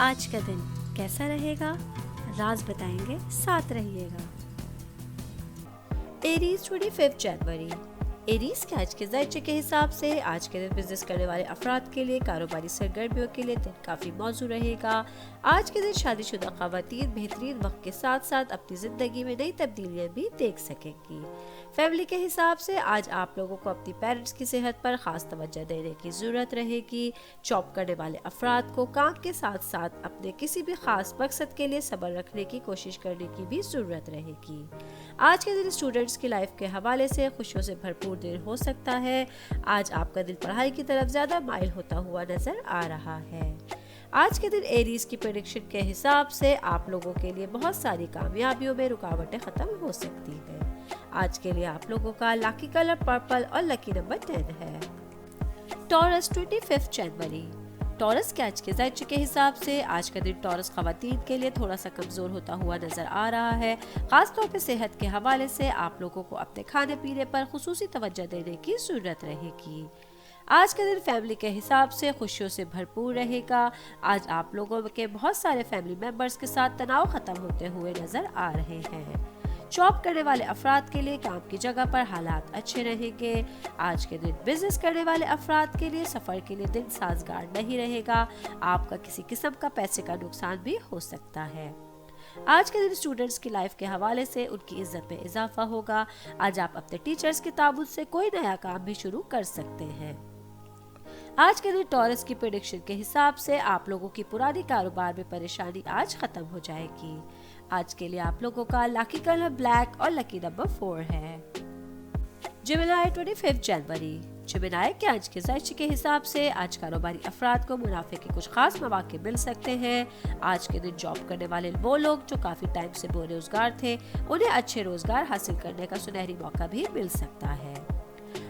آج کا دن کیسا رہے گا؟ راز بتائیں گے، ساتھ رہیے گا۔ ایریز 25 جنوری۔ ایریز کے آج کے ذائچے کے حساب سے آج کے دن بزنس کرنے والے افراد کے لیے کاروباری سرگرمیوں کے لیے دن کافی موزوں رہے گا۔ آج کے دن شادی شدہ خواتین بہترین وقت کے ساتھ ساتھ اپنی زندگی میں نئی تبدیلیاں بھی دیکھ سکیں گی۔ فیملی کے حساب سے آج آپ لوگوں کو اپنی پیرنٹس کی صحت پر خاص توجہ دینے کی ضرورت رہے گی۔ جاب کرنے والے افراد کو کام کے ساتھ ساتھ اپنے کسی بھی خاص مقصد کے لیے صبر رکھنے کی کوشش کرنے کی بھی ضرورت رہے گی۔ آج کے دن اسٹوڈنٹس کی لائف کے حوالے سے خوشیوں سے بھرپور دن ہو سکتا ہے۔ آج آپ کا دل پڑھائی کی طرف زیادہ مائل ہوتا ہوا نظر آ رہا ہے۔ آج کے دن ایریز کی پریڈکشن کے حساب سے آپ لوگوں کے لیے بہت ساری کامیابیوں میں رکاوٹیں ختم ہو سکتی ہیں۔ آج کے لیے آپ لوگوں کا لکی کلر پرپل اور لکی نمبر 10 ہے۔ ٹورس 25 جنوری۔ ٹورس کے آج کے ذائچے کے حساب سے آج کا دن ٹورس خواتین کے لیے تھوڑا سا کمزور ہوتا ہوا نظر آ رہا ہے۔ خاص طور پہ صحت کے حوالے سے آپ لوگوں کو اپنے کھانے پینے پر خصوصی توجہ دینے کی ضرورت رہے گی۔ آج کا دن فیملی کے حساب سے خوشیوں سے بھرپور رہے گا۔ آج آپ لوگوں کے بہت سارے فیملی ممبرز کے ساتھ تناؤ ختم ہوتے ہوئے نظر آ رہے ہیں۔ جاب کرنے والے افراد کے لیے کام کی جگہ پر حالات اچھے رہیں گے۔ آج کے دن بزنس کرنے والے افراد کے لیے سفر کے لیے دن سازگار نہیں رہے گا۔ آپ کا کسی قسم کا پیسے کا نقصان بھی ہو سکتا ہے۔ آج کے دن اسٹوڈنٹس کی لائف کے حوالے سے ان کی عزت میں اضافہ ہوگا۔ آج آپ اپنے ٹیچرز کی تعاون سے کوئی نیا کام بھی شروع کر سکتے ہیں۔ آج کے دن ٹورس کی پریڈکشن کے حساب سے آپ لوگوں کی پرانی کاروبار میں پریشانی آج ختم ہو جائے گی۔ آج کے لیے آپ لوگوں کا لکی کلر بلیک اور لکی نمبر 4 ہے۔ جیمنائی 25 جنوری۔ جیمنائی کے آج کے ذائچے کے حساب سے آج کاروباری افراد کو منافع کے کچھ خاص مواقع مل سکتے ہیں۔ آج کے دن جاب کرنے والے وہ لوگ جو کافی ٹائم سے بے روزگار تھے انہیں اچھے روزگار حاصل کرنے کا سنہری موقع بھی مل سکتا ہے۔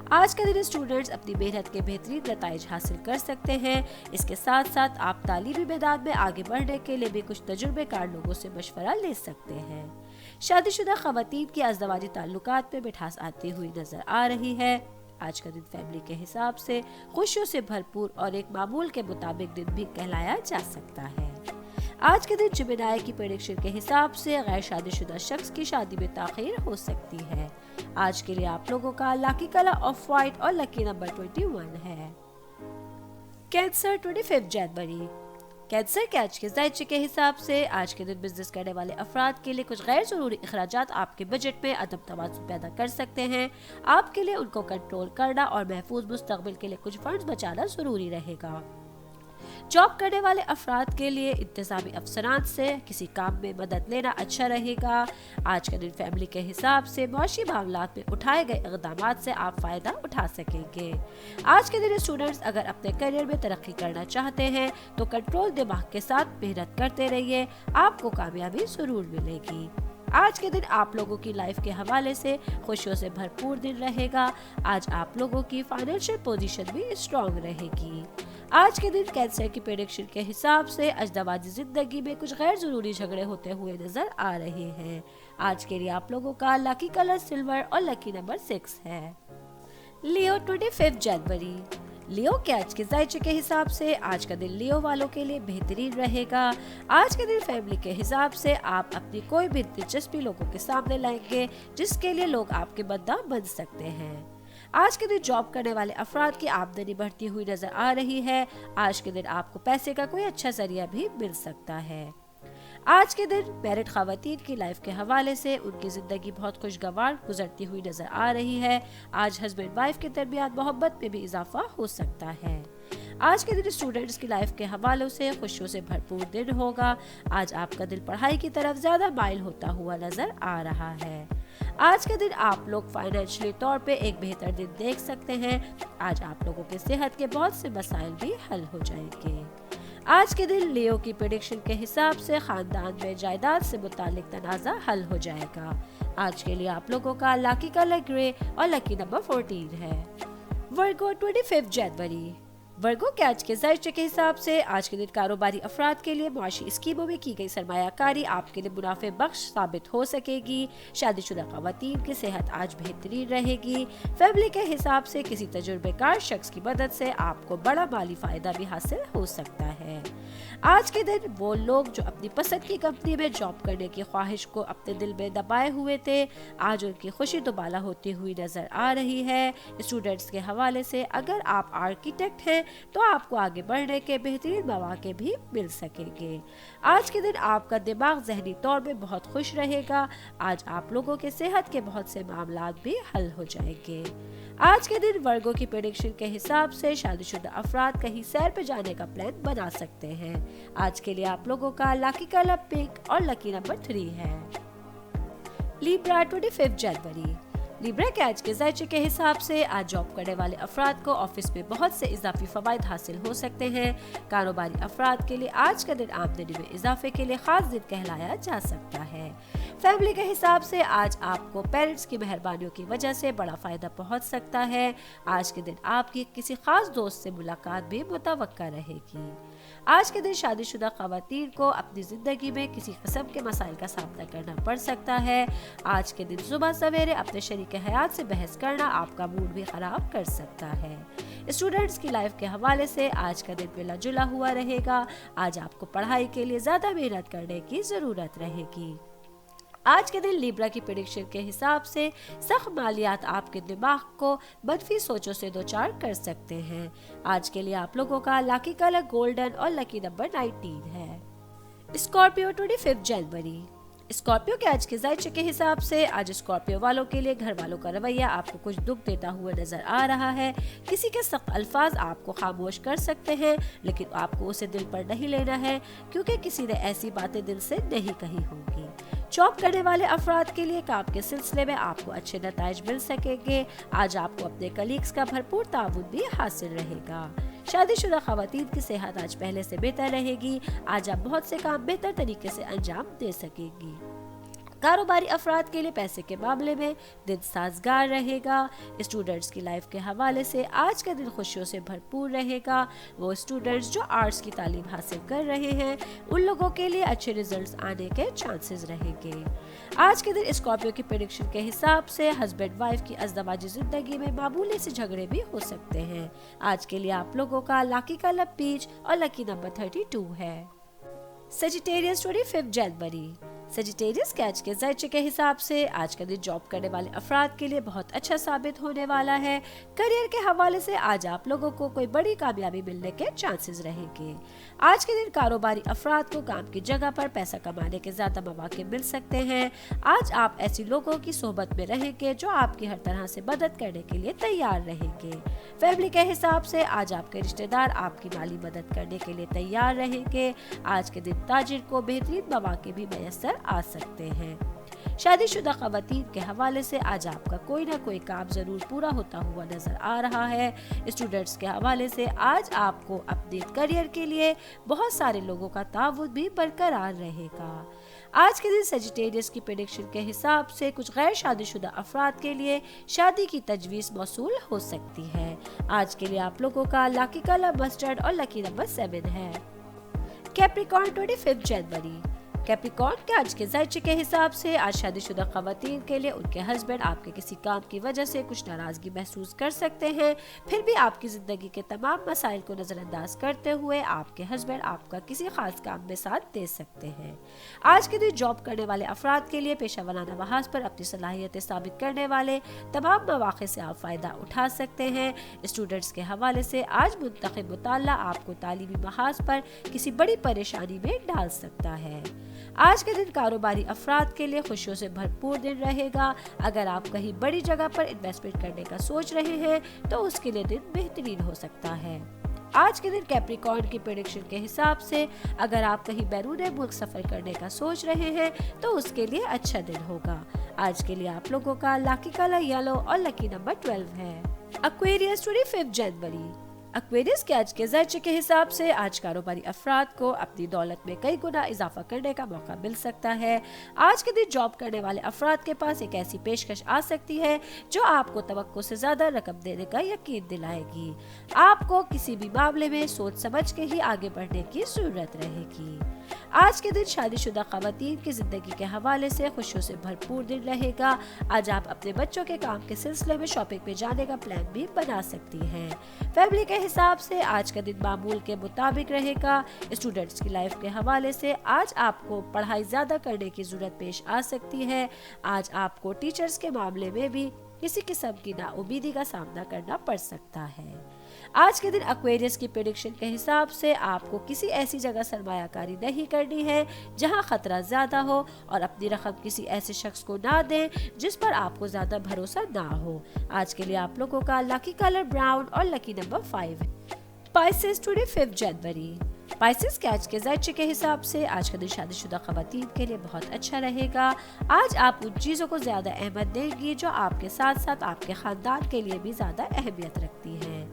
آج کے دن اسٹوڈنٹس اپنی محنت کے بہترین نتائج حاصل کر سکتے ہیں۔ اس کے ساتھ ساتھ آپ تعلیمی میدان میں آگے بڑھنے کے لیے بھی کچھ تجربے کار لوگوں سے مشورہ لے سکتے ہیں۔ شادی شدہ خواتین کی ازدواجی تعلقات میں مٹھاس آتی ہوئی نظر آ رہی ہے۔ آج کا دن فیملی کے حساب سے خوشیوں سے بھرپور اور ایک معمول کے مطابق دن بھی کہلایا جا سکتا ہے۔ آج کے دن جیمنائی کی پریڈکشن کے حساب سے غیر شادی شدہ شخص کی شادی میں تاخیر ہو سکتی ہے۔ آج کے لیے آپ لوگوں کا لکی کلر آف وائٹ اور لکی نمبر 21 ہے۔ کینسر 25 جنوری۔ کینسر کے آج کے ذائچے کے حساب سے آج کے دن بزنس کرنے والے افراد کے لیے کچھ غیر ضروری اخراجات آپ کے بجٹ میں عدم توازن پیدا کر سکتے ہیں۔ آپ کے لیے ان کو کنٹرول کرنا اور محفوظ مستقبل کے لیے کچھ فنڈز بچانا ضروری رہے گا۔ جاب کرنے والے افراد کے لیے انتظامی افسران سے کسی کام میں مدد لینا اچھا رہے گا۔ آج کا دن فیملی کے حساب سے معاشی معاملات میں اٹھائے گئے اقدامات سے آپ فائدہ اٹھا سکیں گے۔ آج کے دن اسٹوڈنٹس اگر اپنے کیریئر میں ترقی کرنا چاہتے ہیں تو کنٹرول دماغ کے ساتھ محنت کرتے رہیے، آپ کو کامیابی ضرور ملے گی۔ آج کے دن آپ لوگوں کی لائف کے حوالے سے خوشیوں سے بھرپور دن رہے گا۔ آج آپ لوگوں کی فائنینشیل پوزیشن بھی اسٹرانگ رہے گی۔ آج کے دن کینسر کی پریڈکشن کے حساب سے ازدواجی زندگی میں کچھ غیر ضروری جھگڑے ہوتے ہوئے نظر آ رہے ہیں۔ آج کے لیے آپ لوگوں کا لکی کلر سلور اور لکی نمبر 6 ہے۔ لیو 25 جنوری۔ لیو کے آج کے ذائچے کے حساب سے آج کا دن لیو والوں کے لیے بہترین رہے گا۔ آج کے دن فیملی کے حساب سے آپ اپنی کوئی بھی دلچسپی لوگوں کے سامنے لائیں گے جس کے لیے لوگ آپ کے بندہ بن سکتے ہیں۔ آج کے دن جاب کرنے والے افراد کی آمدنی بڑھتی ہوئی نظر آ رہی ہے۔ آج کے دن آپ کو پیسے کا کوئی اچھا ذریعہ بھی مل سکتا ہے۔ آج کے دن میرڈ خواتین کی لائف کے حوالے سے ان کی زندگی بہت خوشگوار گزرتی ہوئی نظر آ رہی ہے۔ آج ہسبینڈ وائف کے درمیان محبت میں بھی اضافہ ہو سکتا ہے۔ آج کے دن اسٹوڈنٹس کی لائف کے حوالوں سے خوشیوں سے بھرپور دن ہوگا۔ آج آپ کا دل پڑھائی کی طرف زیادہ مائل ہوتا ہوا نظر آ رہا ہے۔ آج کے دن آپ لوگ فائنینشلی طور پہ ایک بہتر دن دیکھ سکتے ہیں۔ آج آپ لوگوں کے صحت کے بہت سے مسائل بھی حل ہو جائیں گے۔ آج کے دن لیو کی پریڈکشن کے حساب سے خاندان میں جائیداد سے متعلق تنازع حل ہو جائے گا۔ آج کے لیے آپ لوگوں کا لکی کلر گرے اور لکی نمبر 14 ہے۔ ورگو 25 جنوری۔ ورگو کے آج کے ذائچے کے حساب سے آج کے دن کاروباری افراد کے لیے معاشی اسکیموں میں کی گئی سرمایہ کاری آپ کے لیے منافع بخش ثابت ہو سکے گی۔ شادی شدہ خواتین کی صحت آج بہترین رہے گی۔ فیملی کے حساب سے کسی تجربے کار شخص کی مدد سے آپ کو بڑا مالی فائدہ بھی حاصل ہو سکتا ہے۔ آج کے دن وہ لوگ جو اپنی پسند کی کمپنی میں جاب کرنے کی خواہش کو اپنے دل میں دبائے ہوئے تھے، آج ان کی خوشی دوبالا ہوتی ہوئی نظر آ رہی ہے۔ اسٹوڈنٹس کے حوالے سے اگر آپ آرکیٹیکٹ ہیں تو آپ کو آگے بڑھنے کے بہترین مواقع بھی مل سکیں گے۔ آج کے دن آپ کا دماغ ذہنی طور پہ بہت خوش رہے گا۔ آج آپ لوگوں کے صحت کے بہت سے معاملات بھی حل ہو جائیں گے۔ آج کے دن ورگو کی پریڈکشن کے حساب سے شادی شدہ افراد کہیں سیر پہ جانے کا پلان بنا سکتے ہیں۔ آج کے لیے آپ لوگوں کا لکی کلر پنک اور لکی نمبر 3 ہے۔ لیبرا 25 جنوری، لیبرا کے آج کے ذائچے کے حساب سے آج جاب کرنے والے افراد کو آفس میں بہت سے اضافی فوائد حاصل ہو سکتے ہیں۔ کاروباری افراد کے لیے آج کا دن آمدنی میں اضافے کے لیے خاص دن کہلایا جا سکتا ہے۔ فیملی کے حساب سے آج آپ کو پیرنٹس کی مہربانیوں کی وجہ سے بڑا فائدہ پہنچ سکتا ہے۔ آج کے دن آپ کی کسی خاص دوست سے ملاقات بھی متوقع رہے گی۔ آج کے دن شادی شدہ خواتین کو اپنی زندگی میں کسی قسم کے مسائل کا سامنا کرنا پڑ سکتا ہے۔ آج کے دن صبح سویرے اپنے شریک حیات سے بحث کرنا آپ کا موڈ بھی خراب کر سکتا ہے۔ اسٹوڈنٹس کی لائف کے حوالے سے آج کا دن ملا جلا ہوا رہے گا۔ آج آپ کو پڑھائی کے لیے زیادہ محنت کرنے کی ضرورت رہے گی۔ آج کے دن لیبرا کی پریڈکشن کے حساب سے سخت مالیات آپ کے دماغ کو منفی سوچوں سے دوچار کر سکتے ہیں۔ آج کے لیے آپ لوگوں کا لکی کلر گولڈن اور لکی نمبر 19 ہے۔ اسکارپیو 25 جنوری، اسکارپیو کے آج کے ذائچے کے حساب سے آج اسکارپیو والوں کے لیے گھر والوں کا رویہ آپ کو کچھ دکھ دیتا ہوا نظر آ رہا ہے۔ کسی کے سخت الفاظ آپ کو خاموش کر سکتے ہیں، لیکن آپ کو اسے دل پر نہیں لینا ہے کیونکہ کسی نے ایسی باتیں دل سے نہیں کہی ہوں گی۔ جاب کرنے والے افراد کے لیے کام کے سلسلے میں آپ کو اچھے نتائج مل سکیں گے۔ آج آپ کو اپنے کلیگز کا بھرپور تعاون بھی حاصل رہے گا۔ شادی شدہ خواتین کی صحت آج پہلے سے بہتر رہے گی۔ آج آپ بہت سے کام بہتر طریقے سے انجام دے سکیں گی۔ کاروباری افراد کے لیے پیسے کے معاملے میں دن سازگار رہے گا۔ اسٹوڈنٹس کی لائف کے حوالے سے آج کا دن خوشیوں سے بھرپور رہے گا۔ وہ اسٹوڈنٹس جو آرٹس کی تعلیم حاصل کر رہے ہیں ان لوگوں کے لیے اچھے ریزلٹس آنے کے چانسز رہیں گے۔ آج کے دن اسکارپیو کی پریڈکشن کے حساب سے ہسبینڈ وائف کی ازدواجی زندگی میں معمولی سے جھگڑے بھی ہو سکتے ہیں۔ آج کے لیے آپ لوگوں کا لکی کلر پیچ اور لکی نمبر 32 ہے۔ سیجیٹیریس 25 جنوری، سیجیٹیریس کے آج کے ذائچے کے حساب سے آج کا دن جاب کرنے والے افراد کے لیے بہت اچھا ثابت ہونے والا ہے۔ کریئر کے حوالے سے آج آپ لوگوں کو کوئی بڑی کامیابی ملنے کے چانسز رہیں گے۔ آج کے دن کاروباری افراد کو کام کی جگہ پر پیسہ کمانے کے زیادہ مواقع مل سکتے ہیں۔ آج آپ ایسی لوگوں کی صحبت میں رہیں گے جو آپ کی ہر طرح سے مدد کرنے کے لیے تیار رہیں گے۔ فیملی کے حساب سے آج آپ کے رشتہ دار آپ کی مالی مدد کرنے کے لیے تیار رہیں گے۔ آج کے دن تاجر کو بہترین مواقع بھی میسر آ سکتے ہیں۔ شادی شدہ خواتین کے حوالے سے آج آپ کا کوئی نہ کوئی کام ضرور پورا ہوتا ہوا نظر آ رہا ہے۔ اسٹوڈنٹس کے حوالے سے آج آپ کو اپنے کریئر کے لیے بہت سارے لوگوں کا تعاون بھی برقرار رہے گا۔ آج کے دن سیجیٹیریس کی پریڈکشن کے حساب سے کچھ غیر شادی شدہ افراد کے لیے شادی کی تجویز موصول ہو سکتی ہے۔ آج کے لیے آپ لوگوں کا لکی کلر مسٹرڈ اور لکی نمبر 7 ہے۔ کیپریکارن 25 جنوری، کیپریکارن کے آج کے ذائچے کے حساب سے آج شادی شدہ خواتین کے لیے ان کے ہسبینڈ آپ کے کسی کام کی وجہ سے کچھ ناراضگی محسوس کر سکتے ہیں۔ پھر بھی آپ کی زندگی کے تمام مسائل کو نظر انداز کرتے ہوئے آپ کے ہسبینڈ آپ کا کسی خاص کام میں ساتھ دے سکتے ہیں۔ آج کے دن جاب کرنے والے افراد کے لیے پیشہ ورانہ محاذ پر اپنی صلاحیتیں ثابت کرنے والے تمام مواقع سے آپ فائدہ اٹھا سکتے ہیں۔ اسٹوڈنٹس کے حوالے سے آج منتخب مطالعہ آپ کو تعلیمی محاذ پر کسی بڑی پریشانی میں ڈال سکتا ہے۔ آج کے دن کاروباری افراد کے لیے خوشیوں سے بھرپور دن رہے گا۔ اگر آپ کہیں بڑی جگہ پر انویسٹمنٹ کرنے کا سوچ رہے ہیں تو اس کے لیے دن بہترین ہو سکتا ہے۔ آج کے دن کیپریکارن کی پریڈکشن کے حساب سے اگر آپ کہیں بیرون ملک سفر کرنے کا سوچ رہے ہیں تو اس کے لیے اچھا دن ہوگا۔ آج کے لیے آپ لوگوں کا لکی کلر یلو اور لکی نمبر 12 ہے۔ ایکویریس 25 جنوری، ایکویریس کے آج کے ذائچے کے حساب سے آج کاروباری افراد کو اپنی دولت میں کئی گنا اضافہ کرنے کا موقع مل سکتا ہے۔ آج کے دن جاب کرنے والے افراد کے پاس ایک ایسی پیشکش آ سکتی ہے جو آپ کو توقع سے زیادہ رقم دینے کا یقین دلائے گی۔ آپ کو کسی بھی معاملے میں سوچ سمجھ کے ہی آگے بڑھنے کی ضرورت رہے گی۔ آج کے دن شادی شدہ خواتین کی زندگی کے حوالے سے خوشیوں سے بھرپور دن رہے گا۔ آج آپ اپنے بچوں کے کام کے سلسلے میں شاپنگ میں جانے کا پلان بھی بنا سکتی ہیں۔ فیملی کے حساب سے آج کا دن معمول کے مطابق رہے گا۔ اسٹوڈنٹس کی لائف کے حوالے سے آج آپ کو پڑھائی زیادہ کرنے کی ضرورت پیش آ سکتی ہے۔ آج آپ کو ٹیچرز کے معاملے میں بھی کسی قسم کی نا امیدی کا سامنا کرنا پڑ سکتا ہے۔ آج کے دن ایکویرئس کی پریڈکشن کے حساب سے آپ کو کسی ایسی جگہ سرمایہ کاری نہیں کرنی ہے جہاں خطرہ زیادہ ہو، اور اپنی رقم کسی ایسے شخص کو نہ دیں جس پر آپ کو زیادہ بھروسہ نہ ہو۔ آج کے لیے آپ لوگوں کا لکی کلر براؤن اور لکی نمبر 5 ہے۔ پائسس ٹوڈے 5 جنوری۔ پائسس کے آج کے ذائچے کے حساب سے آج کا دن شادی شدہ خواتین کے لیے بہت اچھا رہے گا۔ آج آپ ان چیزوں کو زیادہ اہمیت دیں گی جو آپ کے ساتھ ساتھ آپ کے خاندان کے لیے بھی زیادہ اہمیت رکھتی ہیں۔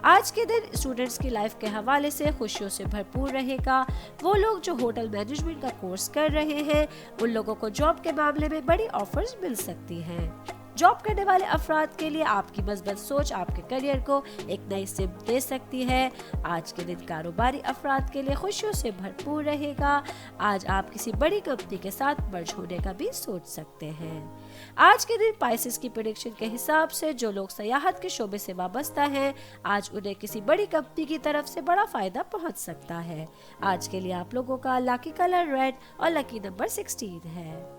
آج کے دن اسٹوڈنٹس کی لائف کے حوالے سے خوشیوں سے بھرپور رہے گا۔ وہ لوگ جو ہوٹل مینجمنٹ کا کورس کر رہے ہیں ان لوگوں کو جاب کے معاملے میں بڑی آفرز مل سکتی ہیں۔ جاب کرنے والے افراد کے لیے آپ کی مثبت سوچ آپ کے کیریئر کو ایک نئی سمت دے سکتی ہے۔ آج کے دن کاروباری افراد کے لیے خوشیوں سے بھرپور رہے گا۔ آج آپ کسی بڑی کمپنی کے ساتھ مرج ہونے کا بھی سوچ سکتے ہیں۔ آج کے دن پائسس کی پریڈکشن کے حساب سے جو لوگ سیاحت کے شعبے سے وابستہ ہیں آج انہیں کسی بڑی کمپنی کی طرف سے بڑا فائدہ پہنچ سکتا ہے۔ آج کے لیے آپ لوگوں کا لکی کلر ریڈ اور لکی نمبر 16 ہے۔